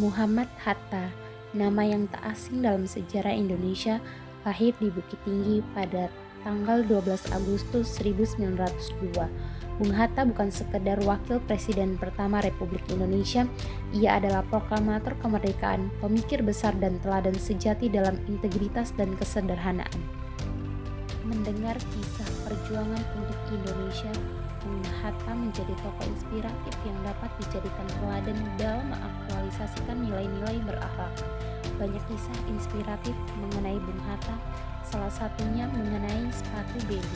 Muhammad Hatta, nama yang tak asing dalam sejarah Indonesia, lahir di Bukit Tinggi pada tanggal 12 Agustus 1902. Bung Hatta bukan sekedar wakil presiden pertama Republik Indonesia, ia adalah proklamator kemerdekaan, pemikir besar dan teladan sejati dalam integritas dan kesederhanaan. Mendengar kisah perjuangan untuk Indonesia, Bung Hatta menjadi tokoh inspiratif yang dapat dijadikan teladan dalam mengaktualisasikan nilai-nilai berakhlak. Banyak kisah inspiratif mengenai Bung Hatta, salah satunya mengenai sepatu Beli.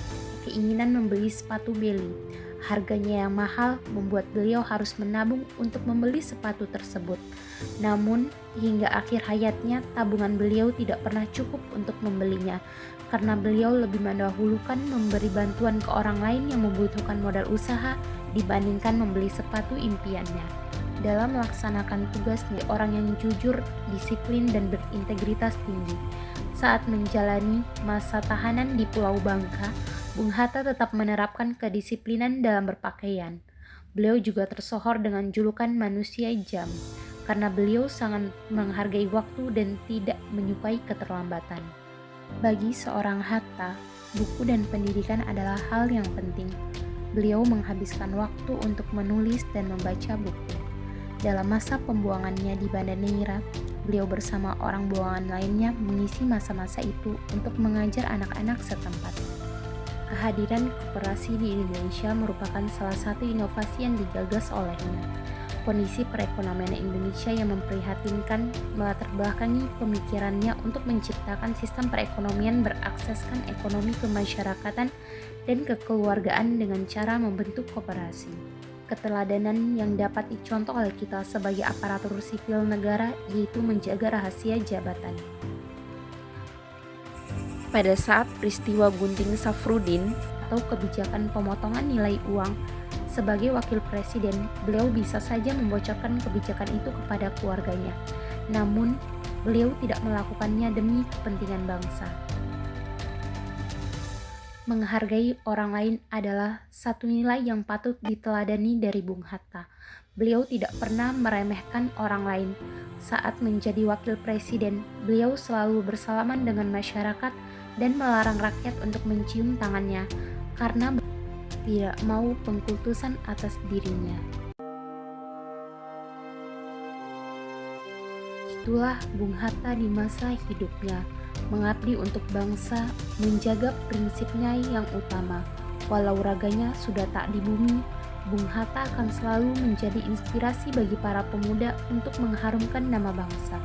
Keinginan membeli sepatu Beli, harganya yang mahal membuat beliau harus menabung untuk membeli sepatu tersebut. Namun, hingga akhir hayatnya tabungan beliau tidak pernah cukup untuk membelinya, karena beliau lebih mendahulukan memberi bantuan ke orang lain yang membutuhkan modal usaha dibandingkan membeli sepatu impiannya. Dalam melaksanakan tugas sebagai orang yang jujur, disiplin, dan berintegritas tinggi. Saat menjalani masa tahanan di Pulau Bangka, Bung Hatta tetap menerapkan kedisiplinan dalam berpakaian. Beliau juga tersohor dengan julukan manusia jam, karena beliau sangat menghargai waktu dan tidak menyukai keterlambatan. Bagi seorang Hatta, buku dan pendidikan adalah hal yang penting. Beliau menghabiskan waktu untuk menulis dan membaca buku. Dalam masa pembuangannya di Banda Neira, beliau bersama orang buangan lainnya mengisi masa-masa itu untuk mengajar anak-anak setempat. Kehadiran koperasi di Indonesia merupakan salah satu inovasi yang digagas olehnya. Kondisi perekonomian Indonesia yang memprihatinkan melatar belakangi pemikirannya untuk menciptakan sistem perekonomian berakseskan ekonomi kemasyarakatan dan kekeluargaan dengan cara membentuk koperasi. Keteladanan yang dapat dicontoh oleh kita sebagai aparatur sipil negara yaitu menjaga rahasia jabatan. Pada saat peristiwa Gunting Safrudin atau kebijakan pemotongan nilai uang, sebagai wakil presiden, beliau bisa saja membocorkan kebijakan itu kepada keluarganya. Namun, beliau tidak melakukannya demi kepentingan bangsa. Menghargai orang lain adalah satu nilai yang patut diteladani dari Bung Hatta. Beliau tidak pernah meremehkan orang lain. Saat menjadi wakil presiden, beliau selalu bersalaman dengan masyarakat dan melarang rakyat untuk mencium tangannya, karena tidak mau pengkultusan atas dirinya. Itulah Bung Hatta di masa hidupnya, mengabdi untuk bangsa, menjaga prinsipnya yang utama. Walau raganya sudah tak di bumi, Bung Hatta akan selalu menjadi inspirasi bagi para pemuda untuk mengharumkan nama bangsa.